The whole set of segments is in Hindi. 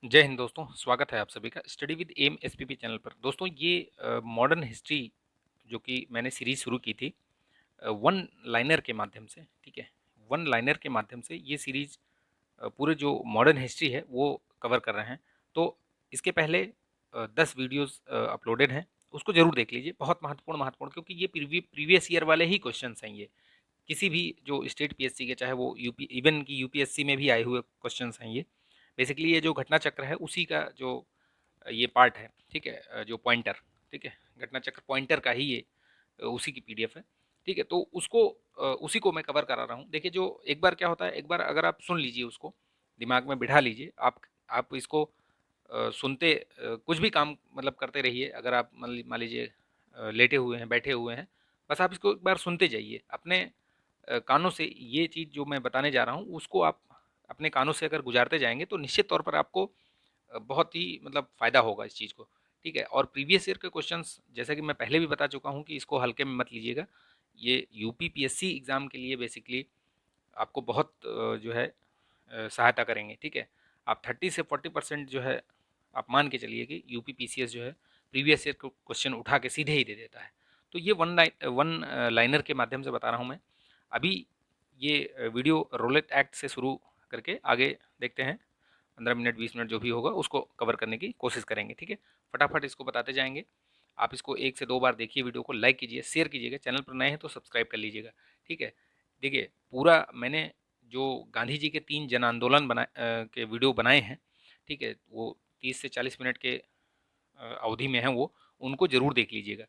जय हिंद दोस्तों, स्वागत है आप सभी का study with M SPP channel पर। दोस्तों ये मॉडर्न हिस्ट्री जो कि मैंने सीरीज शुरू की थी वन लाइनर के माध्यम से, ठीक है। वन लाइनर के माध्यम से ये सीरीज पूरे जो मॉडर्न हिस्ट्री है वो कवर कर रहे हैं। तो इसके पहले 10 वीडियोस अपलोडेड हैं, उसको जरूर देख लीजिए। बहुत महत्वपूर्ण महत्वपूर्ण, क्योंकि ये प्रीवियस ईयर वाले ही क्वेश्चंस हैं। ये किसी भी जो स्टेट पीएससी के, चाहे वो यूपी, इवन की यूपीएससी में भी आए हुए क्वेश्चंस हैं ये। बेसिकली ये जो घटना चक्र है उसी का जो ये पार्ट है, ठीक है। जो पॉइंटर, ठीक है, घटना चक्र पॉइंटर का ही ये उसी की पीडीएफ है, ठीक है। तो उसको उसी को मैं कवर करा रहा हूँ। देखिए, जो एक बार क्या होता है, एक बार अगर आप सुन लीजिए, उसको दिमाग में बिठा लीजिए। आप इसको सुनते कुछ भी काम मतलब करते रहिए। अगर आप मान लीजिए लेटे हुए हैं, बैठे हुए हैं, बस आप इसको एक बार सुनते जाइए अपने कानों से। ये चीज़ जो मैं बताने जा रहा हूँ उसको आप अपने कानों से अगर गुजारते जाएंगे तो निश्चित तौर पर आपको बहुत ही मतलब फ़ायदा होगा इस चीज़ को, ठीक है। और प्रीवियस ईयर के क्वेश्चंस, जैसा कि मैं पहले भी बता चुका हूँ, कि इसको हल्के में मत लीजिएगा। ये यूपी पीएससी एग्ज़ाम के लिए बेसिकली आपको बहुत जो है सहायता करेंगे, ठीक है। आप 30 से 40% जो है आप मान के चलिए कि यूपी पीसीएस जो है प्रीवियस ईयर क्वेश्चन उठा के सीधे ही दे देता है। तो ये वन लाइनर के माध्यम से बता रहा हूँ मैं। अभी ये वीडियो रोलेट एक्ट से शुरू करके आगे देखते हैं। 15 मिनट 20 मिनट जो भी होगा उसको कवर करने की कोशिश करेंगे, ठीक है। फटाफट इसको बताते जाएंगे। आप इसको 1 से 2 बार देखिए, वीडियो को लाइक कीजिए, शेयर कीजिएगा। चैनल पर नए हैं तो सब्सक्राइब कर लीजिएगा, ठीक है। देखिए, पूरा मैंने जो गांधी जी के 3 जन आंदोलन के वीडियो बनाए हैं, ठीक है, वो 30 से 40 मिनट के अवधि में है वो, उनको जरूर देख लीजिएगा।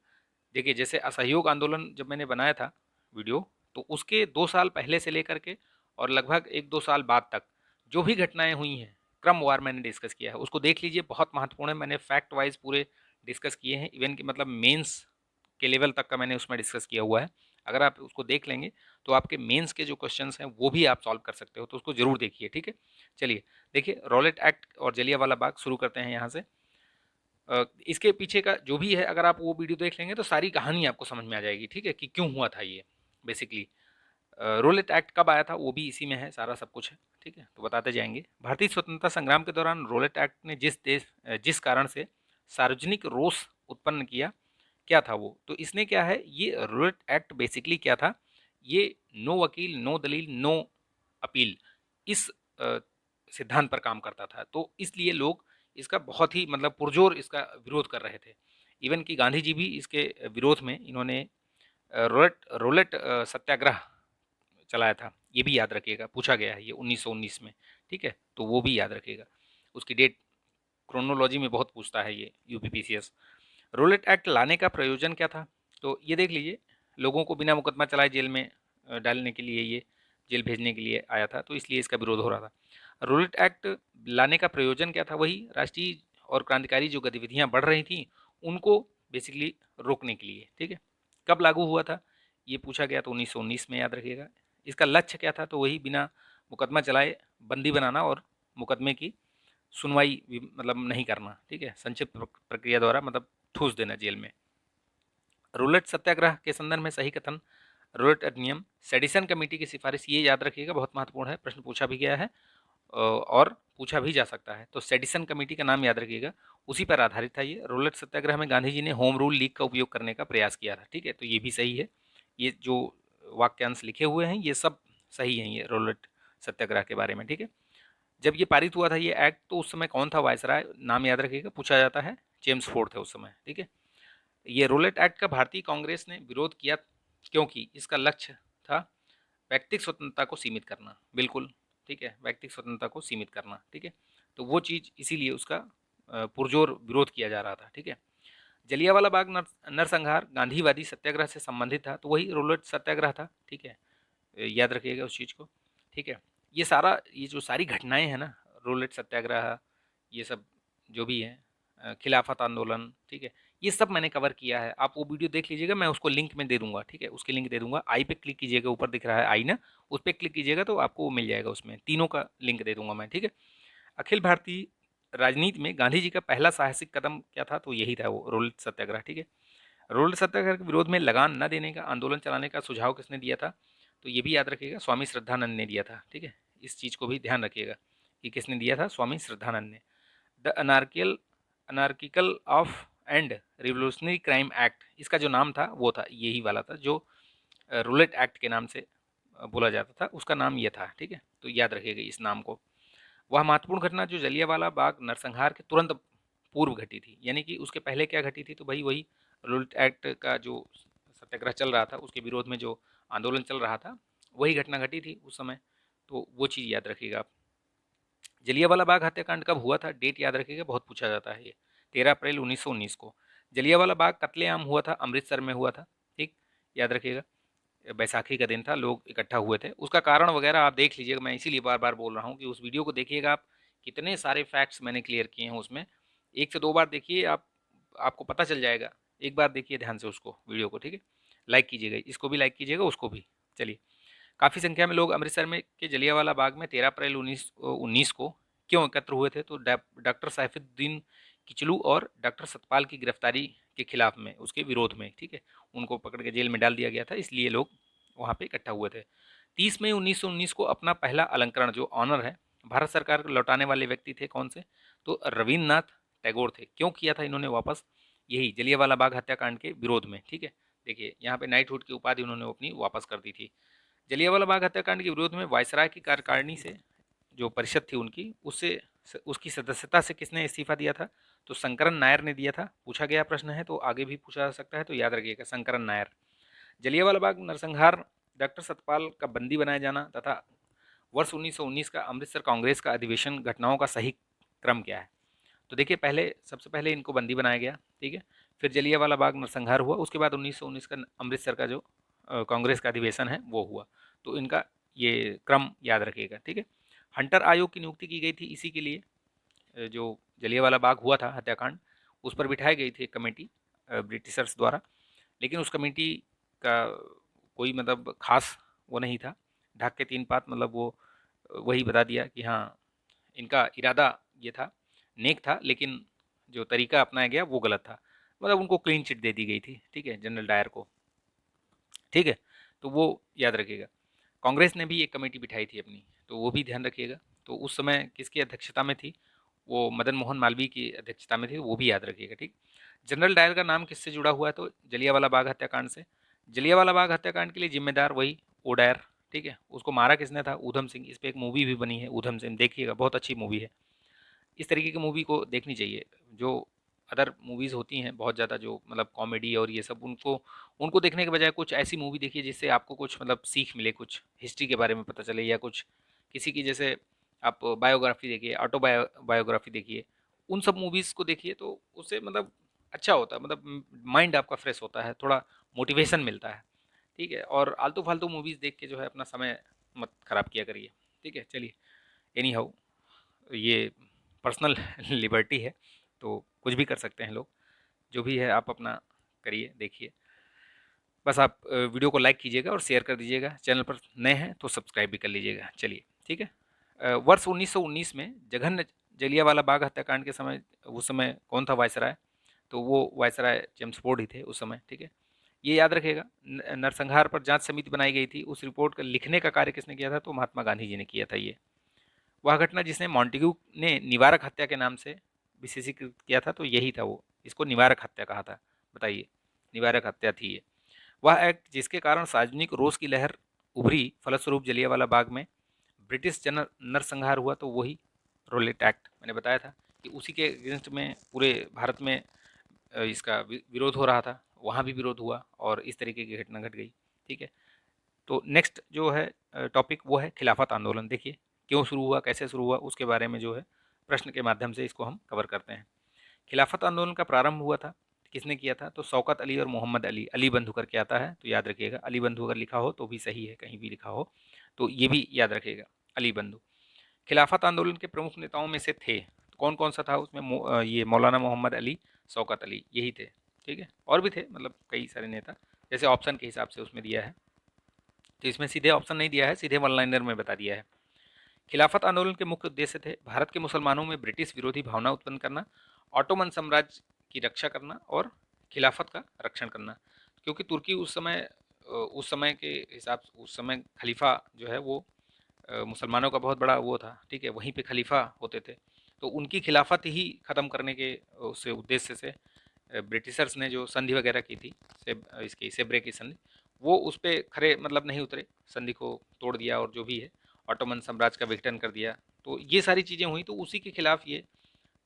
देखिए, जैसे असहयोग आंदोलन जब मैंने बनाया था वीडियो, तो उसके 2 साल पहले से लेकर के और लगभग 1-2 साल बाद तक जो भी घटनाएं हुई हैं, क्रमवार मैंने डिस्कस किया है। उसको देख लीजिए, बहुत महत्वपूर्ण है। मैंने फैक्ट वाइज पूरे डिस्कस किए हैं, इवन कि मतलब मेंस के लेवल तक का मैंने उसमें डिस्कस किया हुआ है। अगर आप उसको देख लेंगे तो आपके मेंस के जो क्वेश्चंस हैं वो भी आप सॉल्व कर सकते हो, तो उसको जरूर देखिए, ठीक है। चलिए, देखिए, रॉलेट एक्ट और जलियांवाला बाग शुरू करते हैं यहाँ से। इसके पीछे का जो भी है, अगर आप वो वीडियो देख लेंगे तो सारी कहानी आपको समझ में आ जाएगी, ठीक है, कि क्यों हुआ था ये। बेसिकली रोलेट एक्ट कब आया था वो भी इसी में है, सारा सब कुछ है, ठीक है। तो बताते जाएंगे। भारतीय स्वतंत्रता संग्राम के दौरान रोलेट एक्ट ने जिस कारण से सार्वजनिक रोष उत्पन्न किया, क्या था वो, तो इसने क्या है, ये रोलेट एक्ट बेसिकली क्या था, ये नो वकील नो दलील नो अपील, इस अ, सिद्धांत पर काम करता था। तो इसलिए लोग इसका बहुत ही मतलब पुरजोर इसका विरोध कर रहे थे। इवन कि गांधी जी भी इसके विरोध में इन्होंने रोलेट रोलेट सत्याग्रह चलाया था। ये भी याद रखिएगा, पूछा गया है ये 1919 में, ठीक है। तो वो भी याद रखिएगा, उसकी डेट क्रोनोलॉजी में बहुत पूछता है ये यूपीपीसीएस। रोलेट एक्ट लाने का प्रयोजन क्या था, तो ये देख लीजिए। लोगों को बिना मुकदमा चलाए जेल में डालने के लिए, ये जेल भेजने के लिए आया था, तो इसलिए इसका विरोध हो रहा था। रोलेट एक्ट लाने का प्रयोजन क्या था, वही राष्ट्रीय और क्रांतिकारी जो गतिविधियां बढ़ रही थी उनको बेसिकली रोकने के लिए, ठीक है। कब लागू हुआ था ये पूछा गया, तो 1919 में, याद रखिएगा। इसका लक्ष्य क्या था, तो वही बिना मुकदमा चलाए बंदी बनाना और मुकदमे की सुनवाई मतलब नहीं करना, ठीक है, संक्षिप्त प्रक्रिया द्वारा मतलब ठूस देना जेल में। रूलेट सत्याग्रह के संदर्भ में सही कथन, रूलेट अधिनियम, सेडिसन कमेटी की सिफारिश, ये याद रखिएगा, बहुत महत्वपूर्ण है, प्रश्न पूछा भी गया है और पूछा भी जा सकता है। तो सेडिसन कमेटी का नाम याद रखिएगा, उसी पर आधारित था ये। रूलेट सत्याग्रह में गांधी जी ने होम रूल लीग का उपयोग करने का प्रयास किया था, ठीक है, तो ये भी सही है। ये जो वाक्यांश लिखे हुए हैं ये सब सही है, ये रूलेट सत्याग्रह के बारे में, ठीक है। जब ये पारित हुआ था ये एक्ट, तो उस समय कौन था वायसराय, नाम याद रखिएगा, पूछा जाता है, जेम्स फोर्ड थे उस समय, ठीक है। ये रोलेट एक्ट का भारतीय कांग्रेस ने विरोध किया, क्योंकि इसका लक्ष्य था व्यक्तिगत स्वतंत्रता को सीमित करना, बिल्कुल, ठीक है, व्यक्तिगत स्वतंत्रता को सीमित करना, ठीक है। तो वो चीज़ इसीलिए उसका पुरजोर विरोध किया जा रहा था, ठीक है। जलियांवाला बाग नरसंहार गांधीवादी सत्याग्रह से संबंधित था, तो वही रोलेट सत्याग्रह था, ठीक है। याद रखिएगा उस चीज़ को, ठीक है। ये सारा, ये जो सारी घटनाएं हैं ना, रोलेट सत्याग्रह, ये सब जो भी है, खिलाफत आंदोलन, ठीक है, ये सब मैंने कवर किया है। आप वो वीडियो देख लीजिएगा, मैं उसको लिंक में दे दूंगा, ठीक है, उसकी लिंक दे दूंगा। आई पे क्लिक कीजिएगा, ऊपर दिख रहा है आई ना, उस पर क्लिक कीजिएगा तो आपको वो मिल जाएगा, उसमें तीनों का लिंक दे दूंगा मैं, ठीक है। अखिल भारतीय राजनीति में गांधी जी का पहला साहसिक कदम क्या था, तो यही था वो रोलेट सत्याग्रह, ठीक है। रोलेट सत्याग्रह के विरोध में लगान न देने का, आंदोलन चलाने का सुझाव किसने दिया था, तो ये भी याद रखिएगा, स्वामी श्रद्धानंद ने दिया था, ठीक है। इस चीज़ को भी ध्यान रखिएगा कि किसने दिया था, स्वामी श्रद्धानंद ने। The anarchical of and revolutionary crime act, इसका जो नाम था वो था यही वाला था जो रूलेट एक्ट के नाम से बोला जाता था, उसका नाम ये था। ठीक है, तो याद रखिएगा इस नाम को। वह महत्वपूर्ण घटना जो जलियांवाला बाग नरसंहार के तुरंत पूर्व घटी थी, यानी कि उसके पहले क्या घटी थी, तो भाई वही रूलेट एक्ट का जो सत्याग्रह चल रहा था उसके विरोध में जो आंदोलन चल रहा था, वही घटना घटी थी उस समय। तो वो चीज़ याद रखिएगा आप। जलियांवाला बाग हत्याकांड कब हुआ था, डेट याद रखिएगा, बहुत पूछा जाता है ये। 13 अप्रैल 1919 को जलियांवाला बाग कत्लेआम हुआ था, अमृतसर में हुआ था। ठीक, याद रखिएगा। बैसाखी का दिन था, लोग इकट्ठा हुए थे। उसका कारण वगैरह आप देख लीजिएगा, मैं इसीलिए बार बार बोल रहा हूँ कि उस वीडियो को देखिएगा आप। कितने सारे फैक्ट्स मैंने क्लियर किए हैं उसमें, एक से दो बार देखिए आप, आपको पता चल जाएगा। एक बार देखिए ध्यान से उसको, वीडियो को। ठीक है, लाइक कीजिएगा, इसको भी लाइक कीजिएगा, उसको भी। चलिए, काफ़ी संख्या में लोग अमृतसर में के जलियांवाला बाग में 13 अप्रैल 1919 को क्यों एकत्र हुए थे, तो डॉक्टर सैफुद्दीन किचलू और डॉक्टर सतपाल की गिरफ्तारी के खिलाफ में, उसके विरोध में। ठीक है, उनको पकड़ के जेल में डाल दिया गया था, इसलिए लोग वहाँ पे इकट्ठा हुए थे। 30 मई 1919 को अपना पहला अलंकरण जो ऑनर है भारत सरकार को लौटाने वाले व्यक्ति थे कौन से, तो रविन्द्रनाथ टैगोर थे। क्यों किया था इन्होंने वापस, यही जलियांवाला बाग हत्याकांड के विरोध में। ठीक है, देखिए यहाँ पे नाइटहुड की उपाधि उन्होंने अपनी वापस कर दी थी। जलियांवाला बाग हत्याकांड के विरोध में वायसराय की कार्यकारिणी से जो परिषद थी उनकी, उससे उसकी सदस्यता से किसने इस्तीफा दिया था, तो शंकरन नायर ने दिया था। पूछा गया प्रश्न है, तो आगे भी पूछा जा सकता है, तो याद रखिएगा शंकरन नायर। जलियांवाला बाग नरसंहार, डॉक्टर सतपाल का बंदी बनाया जाना तथा वर्ष 1919 का अमृतसर कांग्रेस का अधिवेशन, घटनाओं का सही क्रम क्या है, तो देखिए पहले, सबसे पहले इनको बंदी बनाया गया। ठीक है, फिर जलियांवाला बाग नरसंहार हुआ, उसके बाद 1919 का अमृतसर का जो कांग्रेस का अधिवेशन है वो हुआ। तो इनका ये क्रम याद रखिएगा। ठीक है, हंटर आयोग की नियुक्ति की गई थी इसी के लिए। जो जलियांवाला बाग हुआ था हत्याकांड, उस पर बिठाई गई थी एक कमेटी ब्रिटिशर्स द्वारा, लेकिन उस कमेटी का कोई मतलब खास वो नहीं था। ढाक के तीन पात, मतलब वो वही बता दिया कि हाँ इनका इरादा ये था, नेक था, लेकिन जो तरीका अपनाया गया वो गलत था। मतलब उनको क्लीन चिट दे दी गई थी। ठीक है, जनरल डायर को। ठीक है, तो वो याद रखिएगा। कांग्रेस ने भी एक कमेटी बिठाई थी अपनी, तो वो भी ध्यान रखिएगा। तो उस समय किसकी अध्यक्षता में थी, वो मदन मोहन मालवीय की अध्यक्षता में थी, वो भी याद रखिएगा। ठीक, जनरल डायर का नाम किससे जुड़ा हुआ है, तो जलियांवाला बाग हत्याकांड से। जलियांवाला बाग हत्याकांड के लिए जिम्मेदार वही ओडायर। ठीक है, उसको मारा किसने था, ऊधम सिंह। इस पर एक मूवी भी बनी है ऊधम सिंह, देखिएगा, बहुत अच्छी मूवी है। इस तरीके की मूवी को देखनी चाहिए। जो अदर मूवीज़ होती हैं बहुत ज़्यादा, जो मतलब कॉमेडी और ये सब, उनको उनको देखने के बजाय कुछ ऐसी मूवी देखिए जिससे आपको कुछ मतलब सीख मिले, कुछ हिस्ट्री के बारे में पता चले, या कुछ किसी की, जैसे आप बायोग्राफी देखिए, बायोग्राफी देखिए, उन सब मूवीज़ को देखिए, तो उससे मतलब अच्छा होता है, मतलब माइंड आपका फ्रेश होता है, थोड़ा मोटिवेशन मिलता है। ठीक है, और आलतू फालतू मूवीज़ देख के जो है अपना समय मत खराब किया करिए। ठीक है, चलिए, एनी हाउ, ये पर्सनल लिबर्टी है, तो कुछ भी कर सकते हैं लोग। जो भी है आप अपना करिए, देखिए। बस आप वीडियो को लाइक कीजिएगा और शेयर कर दीजिएगा। चैनल पर नए हैं तो सब्सक्राइब भी कर लीजिएगा। चलिए, ठीक है। वर्ष 1919 में जघन्य जलियांवाला बाग हत्याकांड के समय, उस समय कौन था वायसराय, तो वो वायसराय जेम्स फोर्ड ही थे उस समय। ठीक है, ये याद रखिएगा। नरसंहार पर जांच समिति बनाई गई थी, उस रिपोर्ट का लिखने का कार्य किसने किया था, तो महात्मा गांधी जी ने किया था। ये वह घटना जिसने मॉन्टेग्यू ने निवारक हत्या के नाम से विशेषीकृत किया था, तो यही था वो, इसको निवारक हत्या कहा था। बताइए, निवारक हत्या थी ये। वह एक्ट जिसके कारण सार्वजनिक रोष की लहर उभरी, फलस्वरूप जलियांवाला बाग में ब्रिटिश जन नरसंहार हुआ, तो वही रोलेट एक्ट मैंने बताया था कि उसी के अगेंस्ट में पूरे भारत में इसका विरोध हो रहा था, वहाँ भी विरोध हुआ और इस तरीके की घटना घट गई। ठीक है, तो नेक्स्ट जो है टॉपिक वो है खिलाफत आंदोलन। देखिए क्यों शुरू हुआ, कैसे शुरू हुआ, उसके बारे में जो है प्रश्न के माध्यम से इसको हम कवर करते हैं। खिलाफत आंदोलन का प्रारंभ हुआ था, किसने किया था, तो शौकत अली और मोहम्मद अली, अली बंधु करके आता है, तो याद रखिएगा। अली बंधु अगर लिखा हो तो भी सही है, कहीं भी लिखा हो तो ये भी याद रखिएगा, अली बंधु। खिलाफत आंदोलन के प्रमुख नेताओं में से थे, कौन कौन सा था उसमें, ये मौलाना मोहम्मद अली, शौकत अली, यही थे। ठीक है, और भी थे, मतलब कई सारे नेता, जैसे ऑप्शन के हिसाब से उसमें दिया है, तो इसमें सीधे ऑप्शन नहीं दिया है, सीधे वन लाइनर में बता दिया है। खिलाफत आंदोलन के मुख्य उद्देश्य थे भारत के मुसलमानों में ब्रिटिश विरोधी भावना उत्पन्न करना, ऑटोमन साम्राज्य की रक्षा करना और खिलाफत का रक्षण करना। क्योंकि तुर्की उस समय के हिसाब से, उस समय खलीफा जो है वो मुसलमानों का बहुत बड़ा वो था। ठीक है, वहीं पे खलीफा होते थे, तो उनकी खिलाफत ही ख़त्म करने के उस उद्देश्य से ब्रिटिशर्स ने जो संधि वगैरह की थी, इसकी सेब्रे की संधि, वो उस पर खरे मतलब नहीं उतरे, संधि को तोड़ दिया और जो भी है ऑटोमन साम्राज्य का विघटन कर दिया। तो ये सारी चीज़ें हुई, तो उसी के खिलाफ ये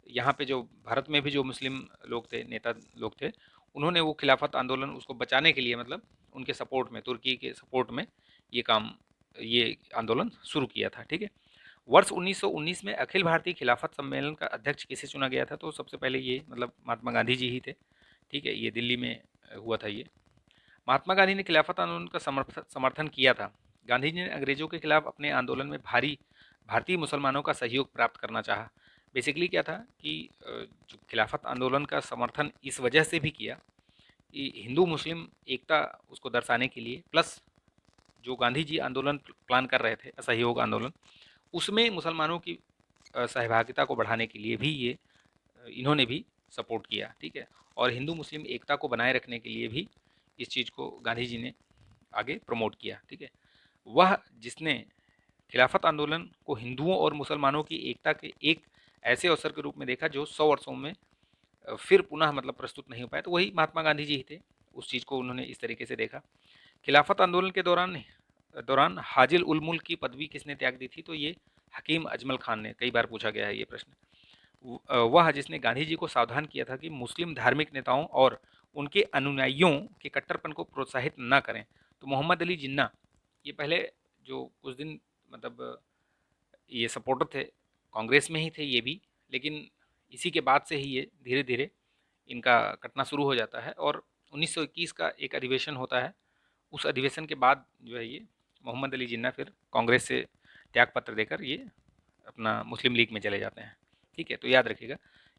यहाँ पे जो भारत में भी जो मुस्लिम लोग थे, नेता लोग थे, उन्होंने वो खिलाफत आंदोलन उसको बचाने के लिए, मतलब उनके सपोर्ट में, तुर्की के सपोर्ट में ये काम, ये आंदोलन शुरू किया था। ठीक है। वर्ष 1919 में अखिल भारतीय खिलाफत सम्मेलन का अध्यक्ष किसे चुना गया था? तो सबसे पहले ये मतलब महात्मा गांधी जी ही थे। ठीक है, ये दिल्ली में हुआ था ये। महात्मा गांधी ने खिलाफत आंदोलन का समर्थन किया था। गांधी जी ने अंग्रेजों के खिलाफ अपने आंदोलन में भारी भारतीय मुसलमानों का सहयोग प्राप्त करना चाहा। बेसिकली क्या था कि जो खिलाफत आंदोलन का समर्थन इस वजह से भी किया कि हिंदू मुस्लिम एकता उसको दर्शाने के लिए, प्लस जो गांधी जी आंदोलन प्लान कर रहे थे, असहयोग आंदोलन, उसमें मुसलमानों की सहभागिता को बढ़ाने के लिए भी ये इन्होंने भी सपोर्ट किया। ठीक है। और हिंदू मुस्लिम एकता को बनाए रखने के लिए भी इस चीज़ को गांधी जी ने आगे प्रमोट किया। ठीक है। वह जिसने खिलाफत आंदोलन को हिंदुओं और मुसलमानों की एकता के एक ऐसे अवसर के रूप में देखा जो 100 वर्षों में फिर पुनः मतलब प्रस्तुत नहीं हो पाया, तो वही महात्मा गांधी जी ही थे। उस चीज़ को उन्होंने इस तरीके से देखा। खिलाफत आंदोलन के दौरान दौरान हाजिल उल मुल्क की पदवी किसने त्याग दी थी? तो ये हकीम अजमल खान ने। कई बार पूछा गया है ये प्रश्न। वह जिसने गांधी जी को सावधान किया था कि मुस्लिम धार्मिक नेताओं और उनके अनुयायियों के कट्टरपन को प्रोत्साहित न करें। तो मोहम्मद अली जिन्ना, ये पहले जो कुछ दिन मतलब ये सपोर्टर थे, कांग्रेस में ही थे ये भी, लेकिन इसी के बाद से ही ये धीरे धीरे इनका कटना शुरू हो जाता है और 1921 का एक अधिवेशन होता है। उस अधिवेशन के बाद जो है ये मोहम्मद अली जिन्ना फिर कांग्रेस से त्यागपत्र देकर ये अपना मुस्लिम लीग में चले जाते हैं। ठीक है, तो याद रखिएगा।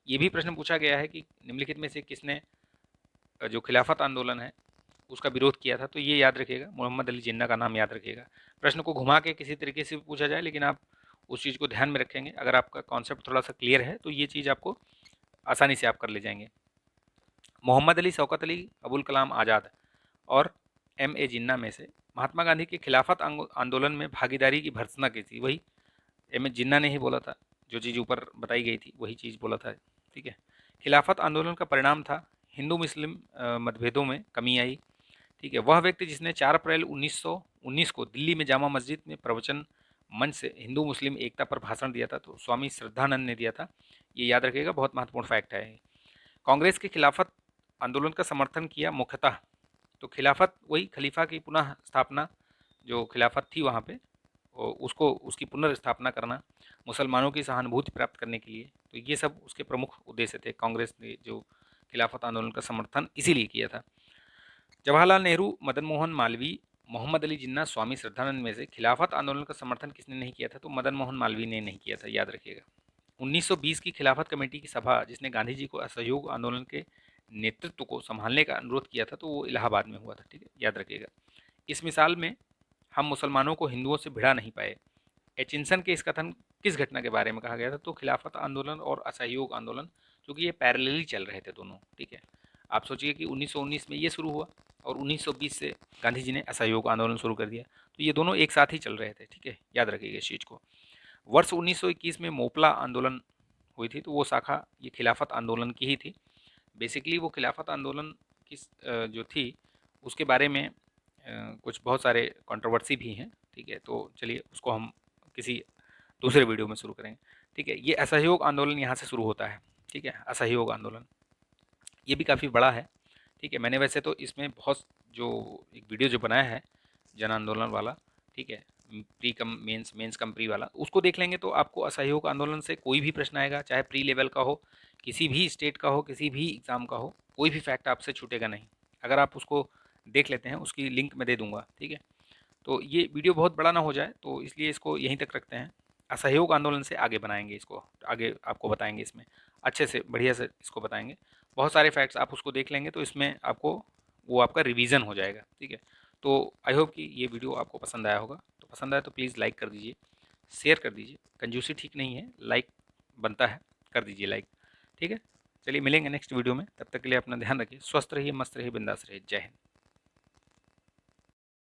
ये भी प्रश्न पूछा गया है कि निम्नलिखित में से किसने जो खिलाफत आंदोलन है उसका विरोध किया था? तो ये याद रखिएगा, मोहम्मद अली जिन्ना का नाम याद रखिएगा। प्रश्न को घुमा के किसी तरीके से पूछा जाए, लेकिन आप उस चीज़ को ध्यान में रखेंगे, अगर आपका कॉन्सेप्ट थोड़ा सा क्लियर है तो ये चीज़ आपको आसानी से आप कर ले जाएंगे। मोहम्मद अली, शौकत अली, अबुल कलाम आज़ाद और M.A. जिन्ना में से महात्मा गांधी के खिलाफत आंदोलन में भागीदारी की भर्त्सना की थी? वही M.A. जिन्ना ने ही बोला था, जो चीज़ ऊपर बताई गई थी वही चीज़ बोला था। ठीक है। खिलाफत आंदोलन का परिणाम था हिंदू मुस्लिम मतभेदों में कमी आई। ठीक है। वह व्यक्ति जिसने 4 अप्रैल 1919 को दिल्ली में जामा मस्जिद में प्रवचन मंच से हिंदू मुस्लिम एकता पर भाषण दिया था? तो स्वामी श्रद्धानंद ने दिया था। ये याद रखिएगा, बहुत महत्वपूर्ण फैक्ट है। कांग्रेस के खिलाफत आंदोलन का समर्थन किया मुख्यतः, तो खिलाफत वही खलीफा की पुनः स्थापना, जो खिलाफत थी वहाँ पे उसको उसकी पुनर्स्थापना करना, मुसलमानों की सहानुभूति प्राप्त करने के लिए, तो ये सब उसके प्रमुख उद्देश्य थे। कांग्रेस ने जो खिलाफत आंदोलन का समर्थन इसीलिए किया था। जवाहरलाल नेहरू, मदन मोहन मालवीय, मोहम्मद अली जिन्ना, स्वामी श्रद्धानंद में से खिलाफत आंदोलन का समर्थन किसने नहीं किया था? तो मदन मोहन मालवीय ने नहीं किया था, याद रखिएगा। 1920 की खिलाफत कमेटी की सभा जिसने गांधी जी को असहयोग आंदोलन के नेतृत्व को संभालने का अनुरोध किया था, तो वो इलाहाबाद में हुआ था। ठीक है, याद रखिएगा। इस मिसाल में हम मुसलमानों को हिंदुओं से भिड़ा नहीं पाए। एचिंसन के इस कथन किस घटना के बारे में कहा गया था? तो खिलाफत आंदोलन और असहयोग आंदोलन, क्योंकि ये पैरेलली चल रहे थे दोनों। ठीक है, आप सोचिए कि 1919 में ये शुरू हुआ और 1920 से गांधी जी ने असहयोग आंदोलन शुरू कर दिया, तो ये दोनों एक साथ ही चल रहे थे। ठीक है, याद रखिएगा इस चीज़ को। वर्ष 1921 में मोपला आंदोलन हुई थी, तो वो शाखा ये खिलाफत आंदोलन की ही थी। बेसिकली वो खिलाफत आंदोलन किस जो थी उसके बारे में कुछ बहुत सारे कंट्रोवर्सी भी हैं। ठीक है, तो चलिए उसको हम किसी दूसरे वीडियो में शुरू करेंगे। ठीक है, ये असहयोग आंदोलन यहाँ से शुरू होता है। ठीक है, असहयोग आंदोलन ये भी काफ़ी बड़ा है। ठीक है, मैंने वैसे तो इसमें बहुत जो एक वीडियो जो बनाया है जन आंदोलन वाला, ठीक है, प्री कम मेंस, मेंस कम प्री वाला, उसको देख लेंगे तो आपको असहयोग आंदोलन से कोई भी प्रश्न आएगा, चाहे प्री लेवल का हो, किसी भी स्टेट का हो, किसी भी एग्ज़ाम का हो, कोई भी फैक्ट आपसे छूटेगा नहीं। अगर आप उसको देख लेते हैं, उसकी लिंक मैं दे दूंगा। ठीक है, तो ये वीडियो बहुत बड़ा ना हो जाए, तो इसलिए इसको यहीं तक रखते हैं। असहयोग आंदोलन से आगे बनाएंगे इसको, आगे आपको बताएंगे, इसमें अच्छे से बढ़िया से इसको बताएंगे। बहुत सारे फैक्ट्स आप उसको देख लेंगे तो इसमें आपको वो आपका रिवीजन हो जाएगा। ठीक है, तो आई होप कि ये वीडियो आपको पसंद आया होगा। तो पसंद आया तो प्लीज़ लाइक कर दीजिए, शेयर कर दीजिए। कंजूसी ठीक नहीं है, लाइक बनता है, कर दीजिए लाइक। ठीक है, चलिए मिलेंगे नेक्स्ट वीडियो में, तब तक के लिए अपना ध्यान रखिए, स्वस्थ रहिए, मस्त रहिए, बिंदास रहिए। जय हिंद।